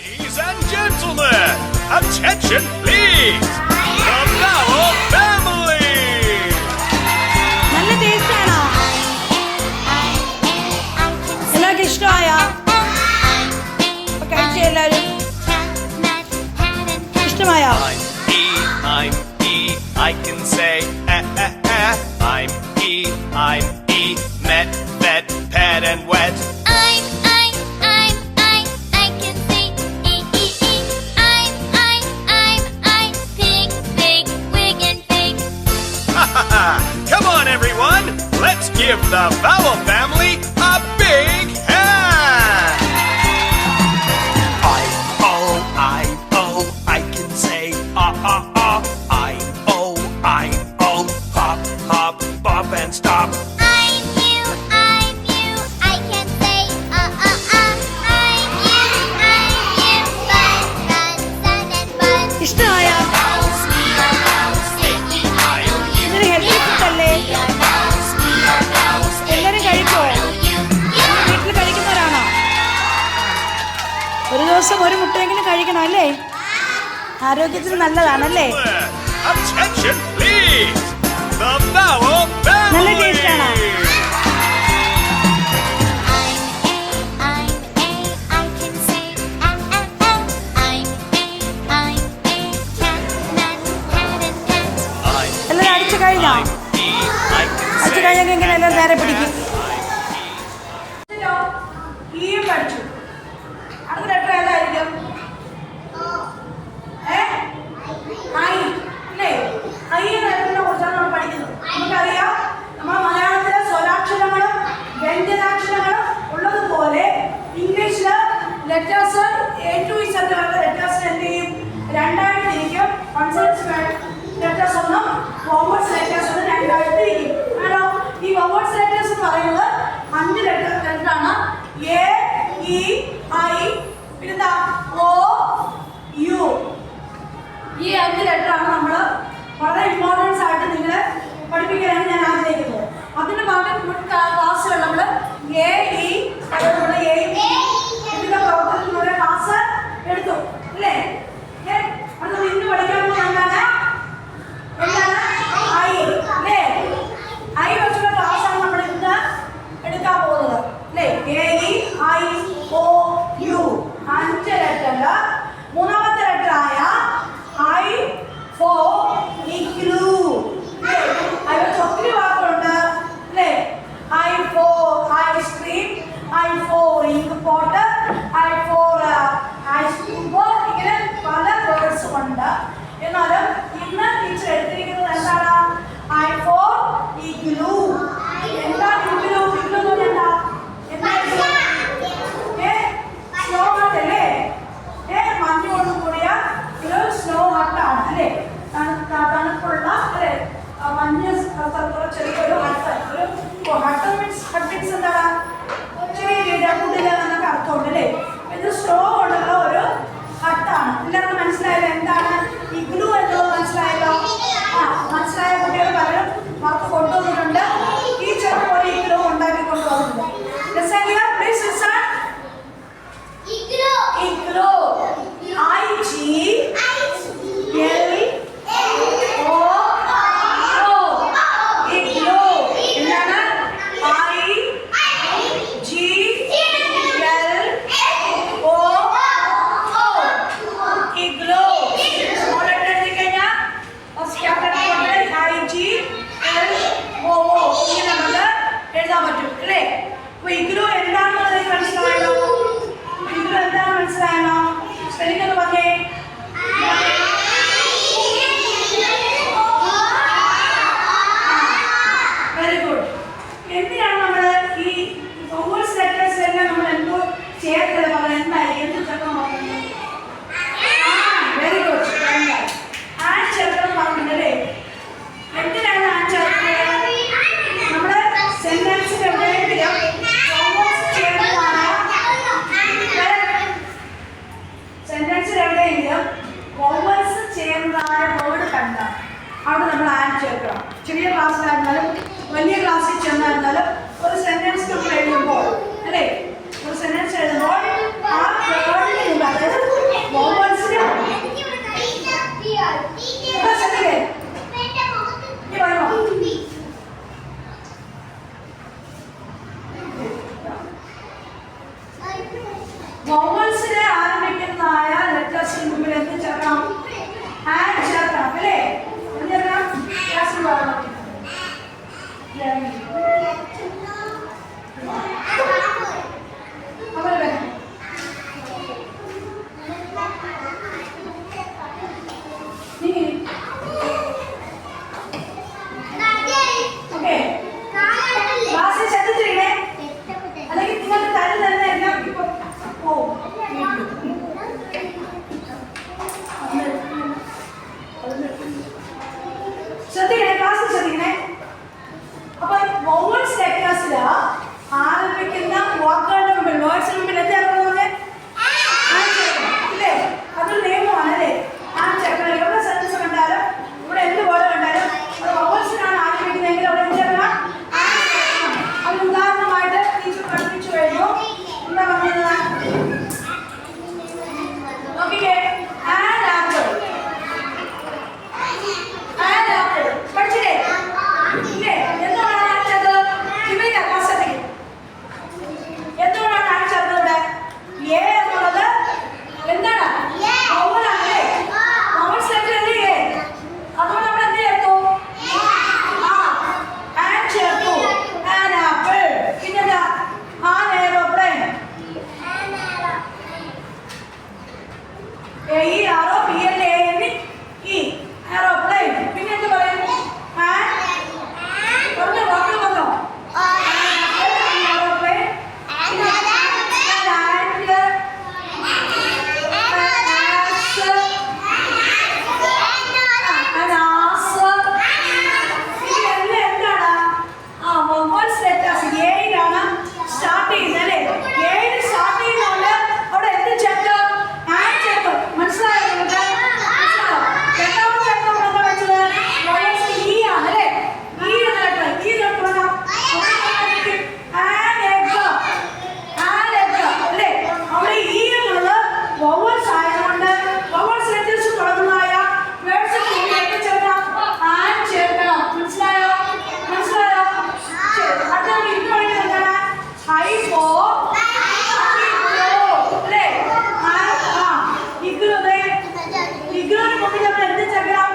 Ladies and gentlemen, attention please. The Vowel Family. നല്ല taste ആണോ? എല്ലാവർക്കും ഇഷ്ടമായോ? കഴിച്ച എല്ലാവരും ഇഷ്ടമായോ? I'm E, I can say I'm E, met, vet, pet and wet. I can say E. I'm pig, wig and pig. Come on everyone, let's give the Vowel Family a big hand. I can say I-O, hop, hop, bop and stop. I'm you, I can say I'm you, run, and bun. ഇഷ്ടമായോ? ഇതൊരു healthy ഫുഡല്ലേ? എല്ലാവരും കഴിക്കുമോ? വീട്ടിൽ കഴിക്കുന്നവരാണോ? ഒരു ദിവസം ഒരു മുട്ടയെങ്കിലും കഴിക്കണം അല്ലേ? ആരോഗ്യത്തിന് നല്ലതാണല്ലേ? Attention please. The Vowel Family. നല്ല ടേസ്റ്റ് ആണോ? I can say I'm a cat, nut, and cat. എല്ലാവരും അടിച്ചു കഴിഞ്ഞോ? അടിച്ചു കഴിഞ്ഞെങ്കിൽ ഇങ്ങനെ എല്ലാവരും നേരെ പിടിക്കും. ഈ പഠിച്ചു അടുത്ത ലെറ്റർ ഏതായിരിക്കും? ഐ എന്ന ലെറ്ററിനെ കുറിച്ചാണ് നമ്മൾ പഠിക്കുന്നത്. നമുക്കറിയാം നമ്മുടെ മലയാളത്തിലെ സ്വരാക്ഷരങ്ങളും വ്യഞ്ജനാക്ഷരങ്ങളും ഉള്ളതുപോലെ ഇംഗ്ലീഷില് ലെറ്റേഴ്സ് A to Z വരെ ലെറ്റേഴ്സിന് എന്ത് ചെയ്യും? രണ്ടായിട്ട് തിരിക്കും. കൺസോണൻസ് ലെറ്റേഴ്സ് ഒന്നും വവൽസ് ലെറ്റേഴ്സ് ഒന്നും രണ്ടായിട്ട് തിരിക്കും. ആണോ? ഈ വവൽസ് ലെറ്റേഴ്സ് എന്ന് പറയുന്നത് 5 ലെറ്ററാണ്. A, E, I, പിന്നെ O, U. ഈ 5 ലെറ്ററാണ് നമ്മൾ വളരെ ഇമ്പോർട്ടൻസ് ആയിട്ട് നിങ്ങളെ പഠിപ്പിക്കാനാണ് ഞാൻ ആഗ്രഹിക്കുന്നത്. അതിന് ഭാഗം ക്ലാസ്സുകൾ നമ്മൾ A, E, നമ്മൾ A, E ഇതിന്റെ പ്രവർത്തനത്തിലൂടെ ക്ലാസ് എടുത്തു അല്ലേ? അത് ഇന്ന് പഠിക്കാൻ പോകുന്നത് എന്താണ്? I അല്ലേ? I വെച്ചുള്ള ക്ലാസ്സാണ് നമ്മൾ ഇന്ന് എടുക്കാൻ പോകുന്നത് അല്ലേ? A, E, I, O, U 5 letter. മൂന്നാമത്തെ ലെറ്റർ ആയ I for igloo. I വെച്ച് ഒത്തിരി വാക്കുകളുണ്ട് അല്ലേ? I for ice cream, I for ink pot, I for ice cube. ഇങ്ങനെ പല വേർഡ്സ് ഉണ്ട്. എന്നാലും ഇന്ന് ടീച്ചർ എടുത്തിരിക്കുന്നത് എന്താണ്? I for igloo. എന്താണ് igloo? Igloo എന്ന് പറഞ്ഞാൽ എന്താ? സ്നോ ഹട്ട് അല്ലേ? മഞ്ഞ് കൊണ്ട് കൂടിയ ഒരു സ്നോ ഹട്ടാണ് അല്ലേ? തണുപ്പുള്ള അല്ലേ? മഞ്ഞ് ചെറിയൊരു ഹട്ട്. ഒരു ഹട്ട് മീൻസ് എന്താണ്? ചെറിയ വീടുകളിൽ എന്നൊക്കെ അർത്ഥമുണ്ട് അല്ലേ? ഇത് സ്നോ കൊണ്ടുള്ള ഒരു ഹട്ടാണ്. എല്ലാവർക്കും മനസ്സിലായല്ലോ എന്താണ് ഇഗ്ലൂ എന്നുള്ളത്? മനസ്സിലായല്ലോ? മനസ്സിലായ കുട്ടികൾ പലരും മാർക്ക് കൊണ്ടുവന്നിട്ടുണ്ട്. ടീച്ചർ പോലെ ഇഗ്ലൂ ഉണ്ടാക്കി കൊണ്ടുവന്നിട്ടുണ്ട്. Please listen. Igloo. അവിടെ നമ്മൾ ആഡ് ചേർക്കണം. ചെറിയ ക്ലാസ്സിലായിരുന്നാലും വലിയ ക്ലാസ്സിൽ ചെന്നായിരുന്നാലും ഒരു സെന്റൻസ് നമ്മൾ എഴുതുമ്പോൾ അല്ലേ, ഒരു സെന്റൻസ് എഴുതുമ്പോൾ ആ വേർഡിൽ അതായത് ശ്രദ്ധിക്കണേ, ക്ലാസ് ശ്രദ്ധിക്കണേ. അപ്പൊ വൗവൽസ് ലെറ്റേഴ്സിൽ ആരംഭിക്കുന്ന വാക്കുകളുടെ മുമ്പിൽ വേർഡ്സിന് മുമ്പിൽ എന്താ ഇല്ലേ? അതൊരു നിയമമാണ് അല്ലേ? ചേർക്കണം. എവിടെ സെൻറ്റൻസ് കണ്ടാലും ഇവിടെ എന്ത് വേർഡ് കണ്ടാലും അത് വൗവൽസിനാണ് ആരംഭിക്കുന്നതെങ്കിൽ അവിടെ എന്ത് ചേർക്കണം? അതിന് ഉദാഹരണമായിട്ട് ടീച്ചർ പഠിപ്പിച്ചു കഴിഞ്ഞു. എന്താ പറഞ്ഞത്? നോക്കിക്കേ, ആൻഡ് ആപ്പിൾ. പഠിച്ചില്ലേ? ഇല്ലേ? എന്തുകൊണ്ടാണ് അയച്ചത്? ഇവയില്ല ക്ലാസ്സിലേക്ക്. എന്തുകൊണ്ടാണ് അയച്ചത്? ഇവിടെ എ എന്നുള്ളത് എന്താണ്? വൗവലാണല്ലേ? വൗവൽസ് ലെറ്റർ അല്ലേ? അതുകൊണ്ട് നമ്മൾ എന്ത് ചേർത്തു? ആൻഡ് ചേർത്തു. An apple. പിന്നെന്താ? An aeroplane. AEROPLANE aeroplane. പിന്നെ എന്ത് പറയും? പറഞ്ഞോ, വാക്കുകൾ പറഞ്ഞോ. എയ്റോപ്ലെയിൻ. സ്റ്റാർട്ട് ചെയ്യുന്നത് അല്ലേ? ഏഴ് സ്റ്റാർട്ട് ചെയ്യുന്നതുകൊണ്ട് അവിടെ എന്ത് ചേർത്ത്? ആൻ ചേർത്ത്. മനസ്സിലായോ നിങ്ങൾക്ക്? മനസ്സിലായോ? രണ്ടാമത്തെ ചേർത്ത് നമ്മൾ എന്താ വെച്ചത്? ഈ ആണ് അല്ലേ? ഈ എന്ന ലെറ്റർ. ഈ letter an egg. An egg അല്ലേ? അവിടെ ഈ എന്നുള്ളത് വൗവൽസ് ആയതുകൊണ്ട് വൗവൽസ് ലെറ്റേഴ്സ് തുടങ്ങുന്നതായ വേർഡ്സിന് മുമ്പിൽ എന്ത് ചേർക്കണം? ആൻ ചേർക്കണം. മനസ്സിലായോ? മനസ്സിലായോ? ശരി. അടുത്ത ഇന്ന് പറയുന്നത് എന്താണ്? ഹൈപ്പോ അല്ലേ? ഇഗ്ലോന് മുമ്പിൽ നമ്മൾ എന്ത് ചേർക്കണം?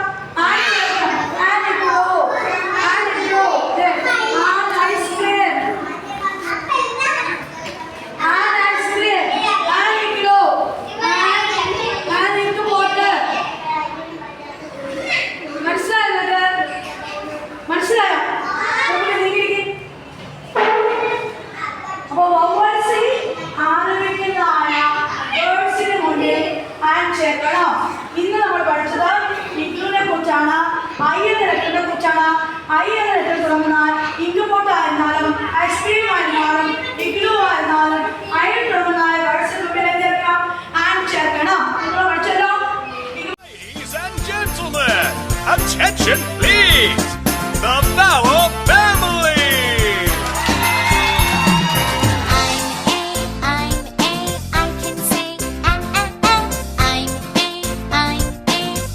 ആൻ ചേർക്കണം. An igloo. An igloo. An ice cream. An ice cream. An igloo. An Ig boat. മനസ്സിലായോ നിങ്ങൾക്ക്? മനസ്സിലായോ? അപ്പോൾ വൗവൽസിൽ ആരംഭിക്കുന്നതായ വേർഡ്സിന് മുന്നിൽ ആൻ ചേർക്കണം. ഇന്ന് നമ്മൾ പഠിച്ചത് ഇഗ്ലുവിനെ കുറിച്ചാണ്. ഐ എന്ന ലെറ്ററിനെ കുറിച്ചാണ്. ഐ എന്ന ലെറ്റർ തുടങ്ങുന്നാൽ ഇഗ്ബോട്ട് ആയിരുന്നാലും ഐസ്ക്രീം ആയിരുന്നാലും ഇഗ്ലു ആയിരുന്നാലും ഐ തുടങ്ങുന്നതായ വേർഡ്സിന് മുന്നിൽ എന്ത് ചേർക്കണം? ആൻ ചേർക്കണം. നിങ്ങൾ പഠിച്ചല്ലോ. Ladies and gentlemen, attention please. The Vowel Family. I'm A, I can say I'm a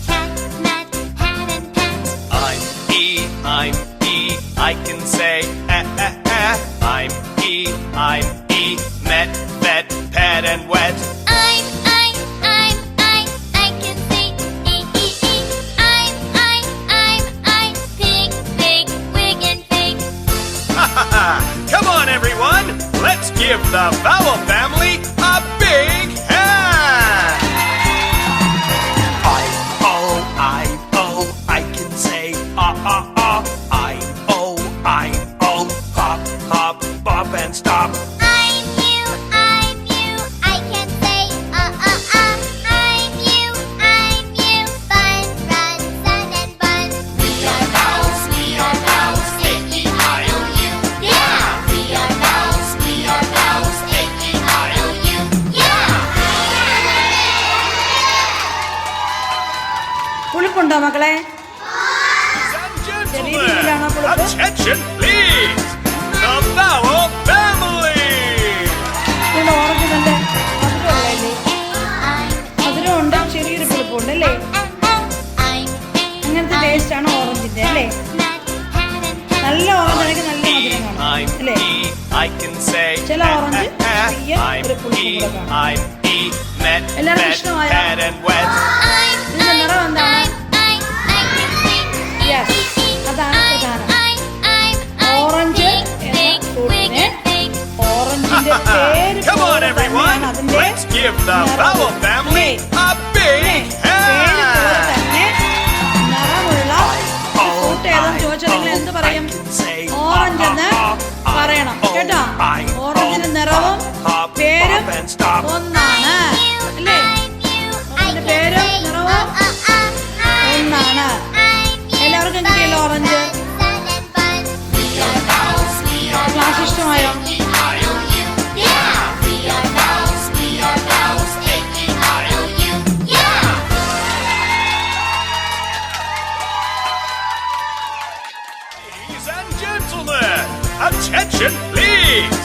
cat, nut, hat and pet. I'm E, I can say I'm E, met, vet, pet and wet. I can say E. I'm pig, wig and pig. Come on everyone, let's give the Vowel Family a big hand. I can say I'm O, hop, hop, bop and stop. I'm you, I can say I'm you, fun, run, sun and bun. We are vowels, A-E-I-O-U. Yeah! We are vowels, A-E-I-O-U. Yeah! പുളിപ്പുണ്ടോ മക്കളെ? Ladies and രീതിയിലാണോ gentlemen, പുളിപ്പ്? attention please. The Vowel Family. ഇവിടെ orange നല്ല മധുരമുള്ളതല്ലേ? മധുരമുണ്ട്, ചെറിയൊരു പുളിപ്പുണ്ട് അല്ലേ? അങ്ങനത്തെ taste ആണ് ഓറഞ്ചിന്റെ അല്ലേ? നല്ല ഓറഞ്ച് ആണെങ്കിൽ നല്ല മധുരം കാണും അല്ലേ? I can say ചില ഓറഞ്ച് ചെറിയ ഒരു പുളിപ്പും കൂടെ കാണും. I'm E, met, എല്ലാവർക്കും vet, ഇഷ്ടമായോ? pet and wet. ഇതിന്റെ നിറം എന്താണ്? Yes, അതാണ് പ്രധാനം. give the vowel family a big hand. നിറമുള്ള ഫ്രൂട്ട് ഏതെന്ന് ചോദിച്ചാൽ നിങ്ങൾ എന്ത് പറയും? ഓറഞ്ച് എന്ന് പറയണം കേട്ടോ. ഓറഞ്ചിന്റെ നിറവും പേരും ഒന്നാണ് അല്ലേ? ഓറഞ്ചിന്റെ പേരും നിറവും ഒന്നാണ്. എല്ലാവർക്കും കിട്ടിയല്ലോ ഓറഞ്ച്. ക്ലാസ് ഇഷ്ടമായോ? Attention, please!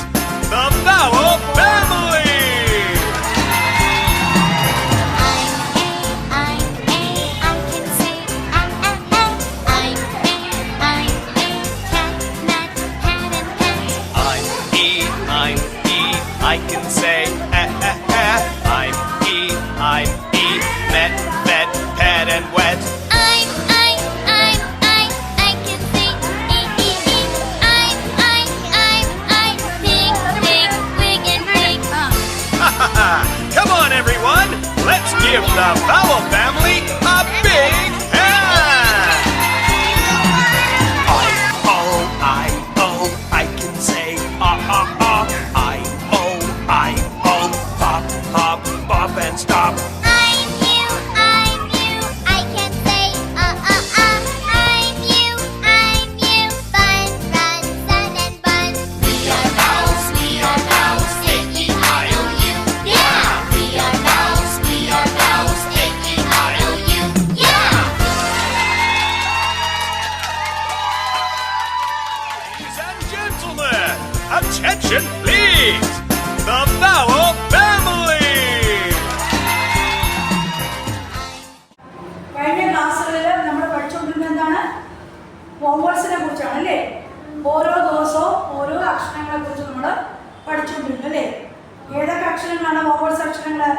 The vowel family! I can say I'm a. I'm cat, nut, hat, and pet. I'm E. I can say I'm E. Met, pet, and wet. I can say pig, wig, and pig. Come on, everyone! Let's give the vowel family a big hand! I can say I, hop, bop, and stop. I'm you, I can say I'm you, fun, run, sun, and bun. We are vowels, A-E-I-O-U. Yeah! We are vowels, A-E-I-O-U. Yeah! Ladies and gentlemen, attention please! The vowel family! കഴിഞ്ഞ ക്ലാസ്സുകളിൽ നമ്മൾ പഠിച്ചുകൊണ്ടിരുന്നത് എന്താണ്? വവൽസിനെ കുറിച്ചാണ് അല്ലേ? ഓരോ ദിവസവും ഓരോ അക്ഷരങ്ങളെ കുറിച്ച് നമ്മൾ പഠിച്ചുകൊണ്ടിരുന്നു അല്ലേ? ഏതൊക്കെ അക്ഷരങ്ങളാണ് വവൽസ് അക്ഷരങ്ങൾ?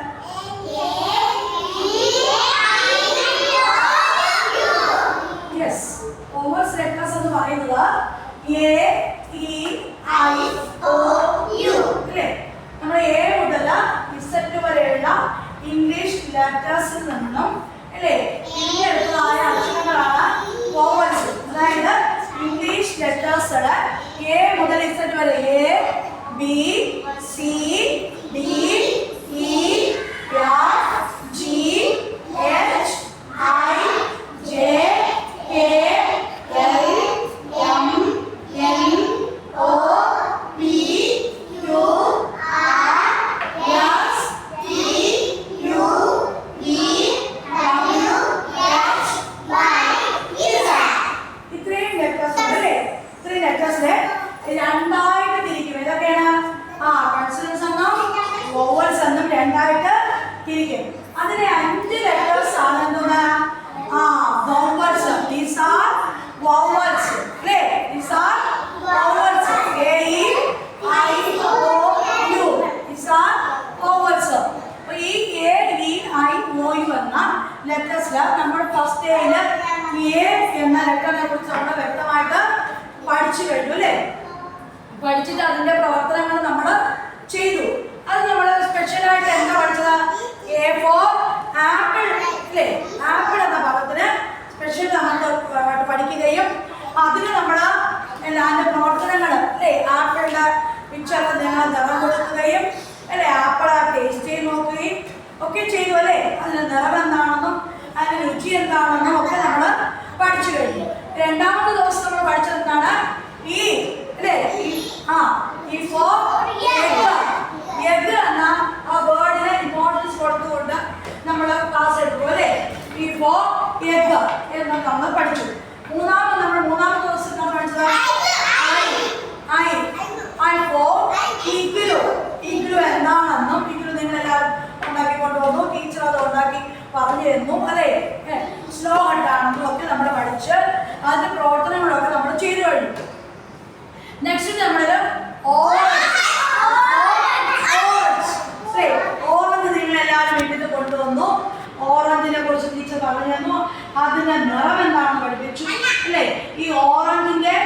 യെസ്, വവൽസ് ലെറ്റേഴ്സ് എന്ന് പറയുന്നത് A, E, I, O, U അല്ലേ? നമ്മൾ എ മുതൽ ഇസെറ്റ് വരെയുള്ള ഇംഗ്ലീഷ് ലെറ്റേഴ്സിൽ നിന്നും അല്ലേ തിരഞ്ഞെടുത്തതായ അക്ഷരങ്ങളാണ് വവൽസ്. അതായത് ഇംഗ്ലീഷ് ലെറ്റേഴ്സുകൾ എ മുതൽ ഇസെറ്റ് വരെ A, B, C, D, E, F, G, H, I, J, K, L, M, N, O, P, Q, R, S, T, U, V, W, H, Y, Z. ഇത്രയും ലെറ്റേഴ്സ് ഉണ്ട് അല്ലേ? ഇത്രയും ലെറ്റേഴ്സിനെ രണ്ടായിട്ട് തിരിക്കും. ഏതൊക്കെയാണ്? കൺസണൻസ് എന്നും വവൽസ് എന്നും രണ്ടായിട്ട് തിരിക്കും. അതിനെ 5 ലെറ്റേഴ്സ് ആണ് എന്താണ്? വവൽസ്. ദീസ് ആർ വവൽസ് അല്ലേ? These are vowels. A, E, I, O, U. These are vowels. അപ്പോൾ ഈ A, E, I, O, U എന്ന ലെറ്റേഴ്സിൽ നമ്മൾ ഫസ്റ്റ് ഡേയിൽ എ എന്ന ലെറ്ററിനെ കുറിച്ച് നമ്മൾ വ്യക്തമായിട്ട് പഠിച്ചു കഴിഞ്ഞു അല്ലേ? പഠിച്ചിട്ട് അതിന്റെ പ്രവർത്തനങ്ങൾ നമ്മൾ ചെയ്തു. അത് നമ്മൾ സ്പെഷ്യലായിട്ട് എന്താ പഠിച്ചത്? എ ഫോർ ആപ്പിൾ അല്ലേ? ആപ്പിൾ എന്ന പദത്തിന് സ്പെഷ്യൽ നമ്മൾ പഠിക്കുകയും അതിന് നമ്മൾ അതിന്റെ പ്രവർത്തനങ്ങൾ അല്ലേ? ആപ്പിളിന്റെ പിക്ചറിൽ നിങ്ങൾ നിറം കൊടുക്കുകയും അല്ലേ? ആപ്പിൾ ടേസ്റ്റ് ചെയ്ത് നോക്കുകയും ഒക്കെ ചെയ്തു അല്ലേ? അതിന്റെ നിറം എന്താണെന്നും അതിന്റെ രുചി എന്താണെന്നും ഒക്കെ നമ്മൾ പഠിച്ചു കഴിഞ്ഞു. രണ്ടാമത്തെ ദിവസം നമ്മൾ പഠിച്ചത് എന്താണ്? ഈ അല്ലേ? ഈ ഫോർ എഗ് എന്ന ആ വേർഡിന് ഇമ്പോർട്ടൻസ് കൊടുത്തുകൊണ്ട് നമ്മൾ ക്ലാസ് എടുക്കും അല്ലേ? ഈ ഫോർ എഗ് എന്ന് നമ്മൾ പഠിച്ചു. മൂന്നാമത്തെ ദിവസം നമ്മൾ പഠിച്ചത് ഐ ഫോർ ഇഗ്ലു. ഇഗ്ലു എന്താണെന്നും ഇഗ്ലു നിങ്ങളെല്ലാവരും ഉണ്ടാക്കിക്കൊണ്ട് വന്നു. ടീച്ചർ അത് ഉണ്ടാക്കി പറഞ്ഞു തന്നു അല്ലേ? സ്ലോ ഹട്ടാണെന്നും ഒക്കെ നമ്മൾ പഠിച്ച് അതിന്റെ പ്രവർത്തനങ്ങളൊക്കെ നമ്മൾ ചെയ്തു കഴിഞ്ഞു. നെക്സ്റ്റ് നമ്മളിത് ഓറഞ്ച് നിങ്ങളെല്ലാവരും വീട്ടിൽ കൊണ്ടുവന്നു. ഓറഞ്ചിനെ കുറിച്ച് ടീച്ചർ പറഞ്ഞു തന്നു. അതിന്റെ നിറം എന്താണെന്ന് പഠിപ്പിച്ചു അല്ലേ? ഈ ഓറഞ്ചിന്റെ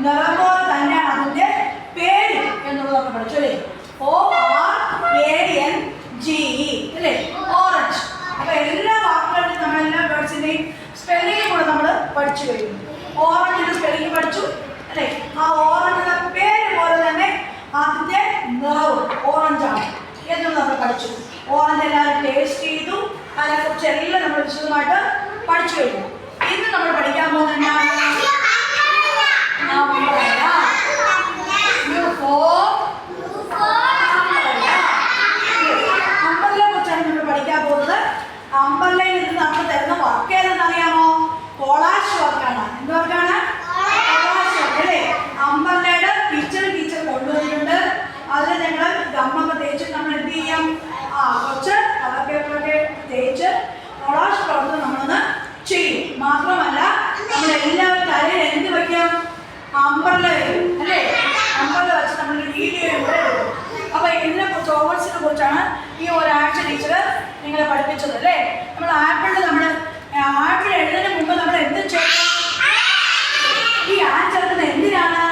നിറം പോലെ തന്നെയാണ് അതിന്റെ പേര് എന്നുള്ളത് നമ്മൾ പഠിച്ചു അല്ലേ? ORANGE ഓറഞ്ചിന്റെ സ്പെല്ലിംഗ് പഠിച്ചു അല്ലേ? ആ ഓറഞ്ചിന്റെ പേര് പോലെ തന്നെ അതിന്റെ നിറവും ഓറഞ്ചാണ് എന്ന് നമ്മൾ പഠിച്ചു. ഓറഞ്ച് എല്ലാവരും ടേസ്റ്റ് ചെയ്തു. അതിനെക്കുറിച്ച് എല്ലാം നമ്മൾ വിശദമായിട്ട് പഠിച്ചു കഴിഞ്ഞു. ഇന്ന് നമ്മൾ പഠിക്കാൻ പോകുന്ന അമ്പലയെ കുറിച്ചാണ് നമ്മൾ പഠിക്കാൻ പോകുന്നത്. അമ്പലയിൽ നിന്ന് നമുക്ക് തരുന്ന വർക്ക് ഏതെന്ന് അറിയാമോ? കോളാഷ് വർക്കാണ്. എന്ത് വർക്കാണ്? കോളാഷ് വർക്ക് അല്ലേ? അമ്പലയുടെ ടീച്ചർ കൊണ്ടുവന്നിട്ടുണ്ട്. അതിൽ ഞങ്ങൾ ഗമ്മൊക്കെ തേച്ച് നമ്മൾ എന്ത് ചെയ്യാം? കുറച്ച് കളർ പേപ്പറൊക്കെ തേച്ച് കോളാഷ് പ്രവർത്തനം നമ്മളൊന്ന് ചെയ്യും. മാത്രമല്ല നമ്മളെല്ലാവരും തലയിൽ എന്ത് വയ്ക്കാം? അമ്പല വരും അല്ലേ? അമ്പല വെച്ച് നമ്മളൊരു വീഡിയോ ഇവിടെ എടുക്കും. അപ്പൊ ഇതിനെക്കുറിച്ച് ഓവേഴ്സിനെ കുറിച്ചാണ് ഈ ഒരാഴ്ച ടീച്ചർ നിങ്ങളെ പഠിപ്പിച്ചത് അല്ലേ? നമ്മൾ ആപ്പിൾ എഴുതുന്നതിന് മുമ്പ് നമ്മൾ എന്ത് ചെയ്യണം? ഈ ചേർക്കുന്നത് എന്തിനാണ്?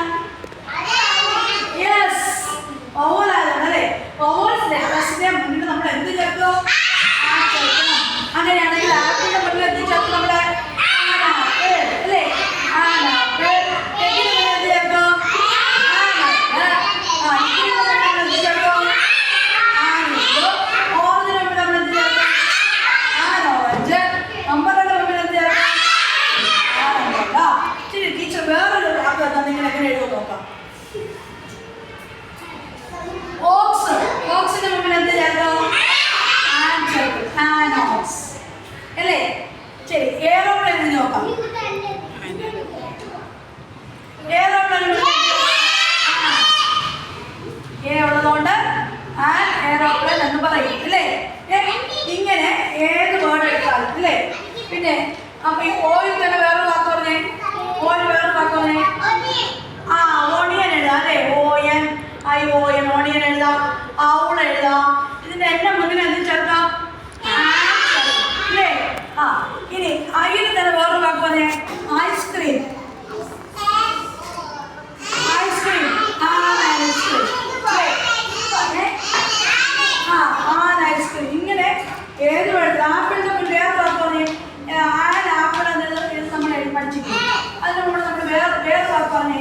യെസ്, വവ്വലായതാണ് അല്ലേ? വവ്വൽസ് ലെറ്റേഴ്സിന്റെ മുന്നിൽ നമ്മൾ എന്ത് ചേർക്കും? ചേർക്കണം. അങ്ങനെയാണെങ്കിൽ ആപ്പിളിന്റെ മുന്നിൽ എന്ത് ചേർക്കും? നമ്മള് അല്ലേ? ടീച്ചർ വേറൊരു വാക്ക് തന്നാൽ നിങ്ങൾ എങ്ങനെ എഴുതും നോക്കാം. ഓക്സിന്റെ മുമ്പിൽ എന്ത് ചേർക്കും? ആനോക്സ് അല്ലേ? ശരി, എയറോപ്ലെയിൻ എഴുതി നോക്കാം. എയറോപ്ലെയിൻ ഉള്ളതുകൊണ്ട് എയറോപ്ലെയിൻ എന്ന് പറയും അല്ലേ? ഇങ്ങനെ ഏത് വേർഡ് എടുത്താലും അല്ലേ? പിന്നെ അപ്പൊ ഈ ഓയിൽ തന്നെ വേറൊരു വാക്ക് പറഞ്ഞേ. ഓയിൽ വേറൊരു വാക്ക് പറഞ്ഞേ. ഓണിയൻ എഴുതാം അല്ലേ? ON ഓണിയൻ എഴുതാം. ഔൾ എഴുതാം. ഇതിന്റെ എല്ലാം മുന്നിൽ എന്ത് ചേർക്കാം? അല്ലേ? ഇനി അതിന് തന്നെ വേറൊരു വാക്ക് പറഞ്ഞേ. ഐസ്ക്രീം. ഐസ്ക്രീം. ഐസ്ക്രീം. ഇങ്ങനെ ഏത് വേണം? ആപ്പിളിന്റെ മുന്നിൽ വേറെ വാക്ക് പറഞ്ഞേ. ആപ്പിൾ എന്നത് നമ്മൾ പഠിച്ചിരിക്കും. അതിന്റെ കൂടെ നമ്മൾ വേറെ വാക്ക് പറഞ്ഞേ.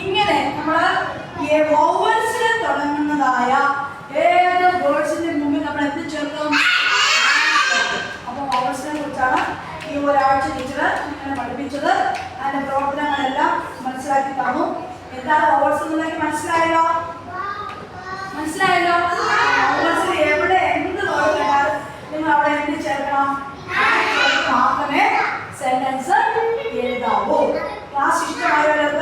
ഇങ്ങനെ നമ്മള് വവ്വൽസിൽ തുടങ്ങുന്നതായ ഏത് വേർഡ്സിന്റെ മുമ്പിൽ നമ്മൾ എന്ത് ചേർക്കും? അപ്പൊ വവ്വൽസിനെ കുറിച്ചാണ് ഈ ഒരാഴ്ച ടീച്ചർ ഇങ്ങനെ പഠിപ്പിച്ചത്. അതിന്റെ പ്രവർത്തനങ്ങളെല്ലാം മനസ്സിലാക്കി തന്നു. എന്താണ് വവ്വൽസ് എന്നുള്ളത് മനസ്സിലായല്ലോ? വവ്വൽസിൽ എവിടെ എന്ത് വേർഡ് നിങ്ങൾ അവിടെ എന്ത് ചേർക്കണം? മാത്രമേ സെന്റൻസ് എഴുതാവൂ. ക്ലാസ് ഇഷ്ടമായവരൊക്കെ